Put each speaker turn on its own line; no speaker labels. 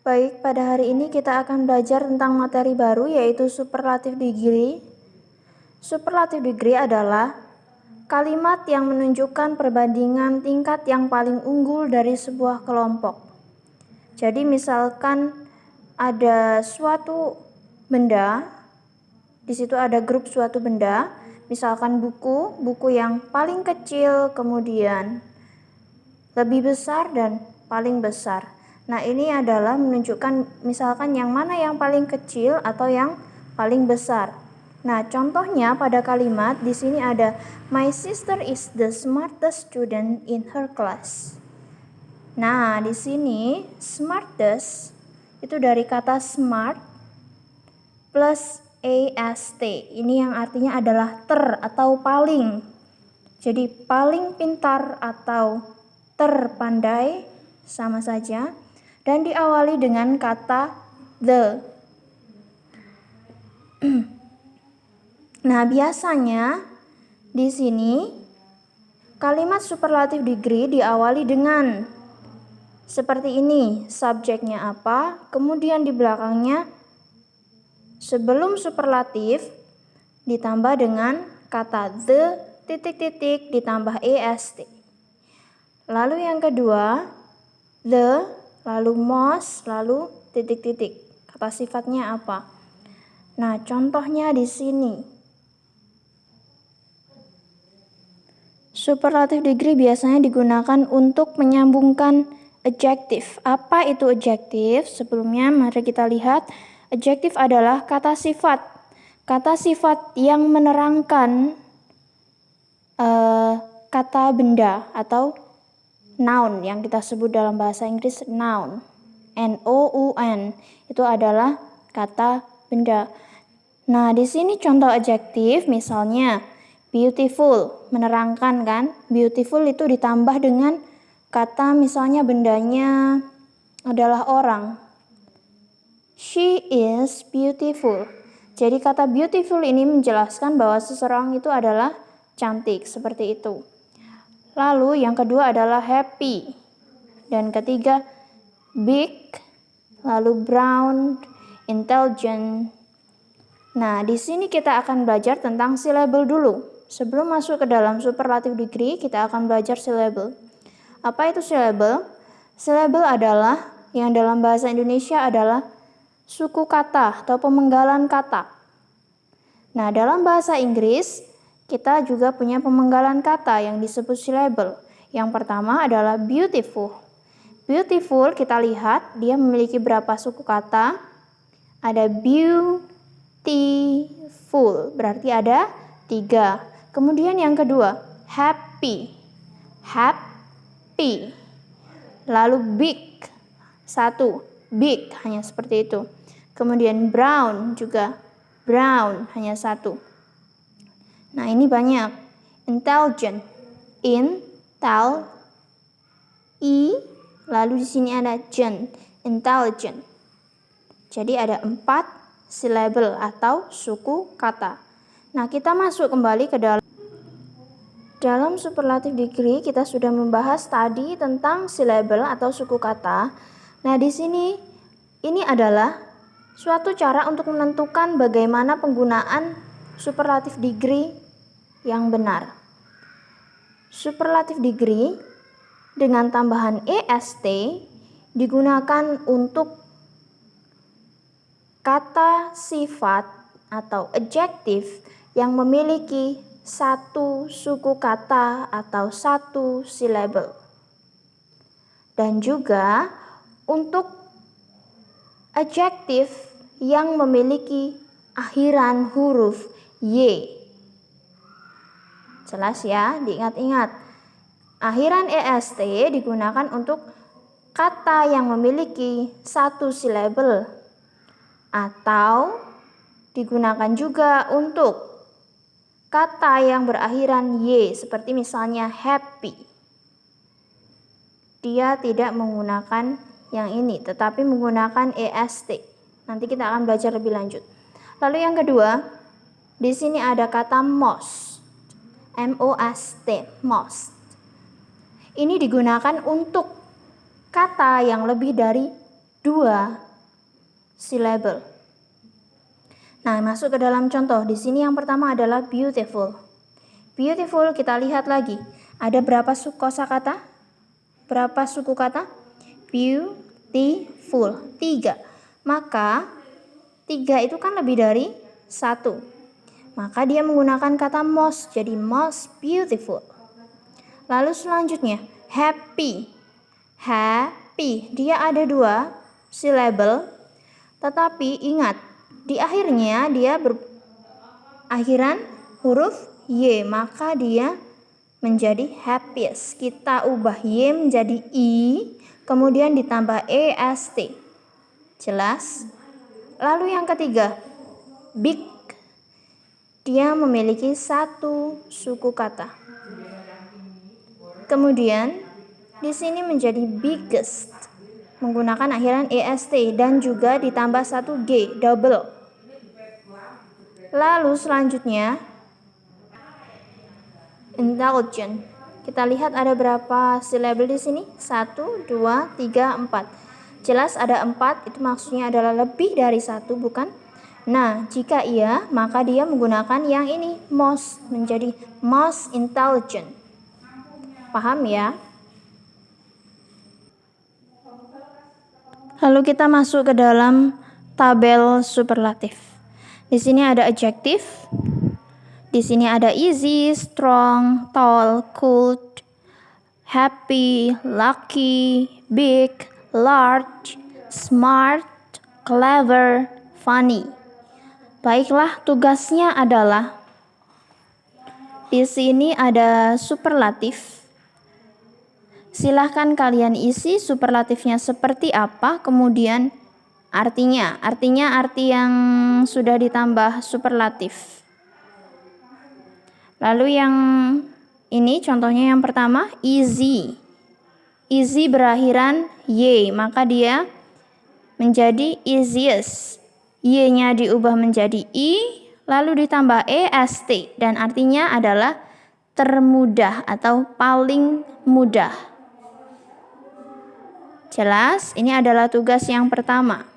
Baik, pada hari ini kita akan belajar tentang materi baru yaitu superlative degree. Superlative degree adalah kalimat yang menunjukkan perbandingan tingkat yang paling unggul dari sebuah kelompok. Jadi misalkan ada suatu benda, di situ ada grup suatu benda, misalkan buku yang paling kecil, kemudian lebih besar dan paling besar. Nah, ini adalah menunjukkan misalkan yang mana yang paling kecil atau yang paling besar. Nah, contohnya pada kalimat di sini ada my sister is the smartest student in her class. Nah, di sini smartest itu dari kata smart plus ast. Ini yang artinya adalah atau paling. Jadi paling pintar atau terpandai sama saja dan diawali dengan kata the. Nah, biasanya di sini kalimat superlative degree diawali dengan seperti ini, subjeknya apa, kemudian di belakangnya sebelum superlatif ditambah dengan kata the titik-titik ditambah est. Lalu yang kedua, the, lalu most, lalu titik-titik. Kata sifatnya apa? Nah, contohnya di sini. Superlative degree biasanya digunakan untuk menyambungkan adjektif. Apa itu adjektif? Sebelumnya mari kita lihat. Adjektif adalah kata sifat. Kata sifat yang menerangkan kata benda atau noun yang kita sebut dalam bahasa Inggris noun. N-O-U-N itu adalah kata benda. Nah, di sini contoh adjektif misalnya beautiful, menerangkan kan? Beautiful itu ditambah dengan kata misalnya bendanya adalah orang. She is beautiful. Jadi kata beautiful ini menjelaskan bahwa seseorang itu adalah cantik, seperti itu. Lalu yang kedua adalah happy. Dan ketiga big, lalu brown, intelligent. Nah, di sini kita akan belajar tentang syllable dulu. Sebelum masuk ke dalam superlative degree, kita akan belajar syllable. Apa itu syllable? Syllable adalah yang dalam bahasa Indonesia adalah suku kata atau pemenggalan kata. Nah, dalam bahasa Inggris, kita juga punya pemenggalan kata yang disebut syllable. Yang pertama adalah beautiful. Beautiful, kita lihat dia memiliki berapa suku kata? Ada beautiful, berarti ada 3. Kemudian yang kedua, happy. Happy. Lalu big, 1. Big, hanya seperti itu. Kemudian brown juga. Brown, hanya 1. Nah, ini banyak. Intelligent. Intel. I. Lalu di sini ada gen. Intelligent. Jadi ada 4 syllable atau suku kata. Nah, kita masuk kembali ke dalam superlative degree. Kita sudah membahas tadi tentang syllable atau suku kata. Nah, di sini ini adalah suatu cara untuk menentukan bagaimana penggunaan superlative degree yang benar. Superlative degree dengan tambahan est digunakan untuk kata sifat atau adjektif yang memiliki 1 suku kata atau 1 syllable. Dan juga untuk adjektif yang memiliki akhiran huruf y. Jelas ya, diingat-ingat. Akhiran est digunakan untuk kata yang memiliki 1 syllable atau digunakan juga untuk kata yang berakhiran y, seperti misalnya happy. Dia tidak menggunakan yang ini, tetapi menggunakan est. Nanti kita akan belajar lebih lanjut. Lalu yang kedua, di sini ada kata most. M-O-S-T, most. Ini digunakan untuk kata yang lebih dari 2 syllable. Nah, masuk ke dalam contoh. Di sini yang pertama adalah beautiful. Beautiful, kita lihat lagi. Ada berapa kosakata? Berapa suku kata? Beautiful, 3. Maka 3 itu kan lebih dari 1. Maka dia menggunakan kata most, jadi most beautiful. Lalu selanjutnya, happy. Happy, dia ada 2 syllable, tetapi ingat, di akhirnya dia berakhiran huruf Y, maka dia menjadi happiest. Kita ubah Y menjadi I, kemudian ditambah EST. Jelas? Lalu yang ketiga, big. Dia memiliki 1 suku kata. Kemudian di sini menjadi biggest, menggunakan akhiran EST dan juga ditambah 1 G, double. Lalu selanjutnya, intelligent. Kita lihat ada berapa syllable di sini? 1, 2, 3, 4. Jelas ada 4, itu maksudnya adalah lebih dari 1, bukan? Nah, jika iya, maka dia menggunakan yang ini, most, menjadi most intelligent. Paham ya? Lalu kita masuk ke dalam tabel superlatif. Di sini ada adjective. Di sini ada easy, strong, tall, cool, happy, lucky, big, large, smart, clever, funny. Baiklah, tugasnya adalah di sini ada superlatif. Silahkan kalian isi superlatifnya seperti apa, kemudian artinya arti yang sudah ditambah superlatif. Lalu yang ini contohnya yang pertama, easy. Easy berakhiran Y, maka dia menjadi easiest. Y-nya diubah menjadi I, lalu ditambah EST, dan artinya adalah termudah atau paling mudah. Jelas? Ini adalah tugas yang pertama.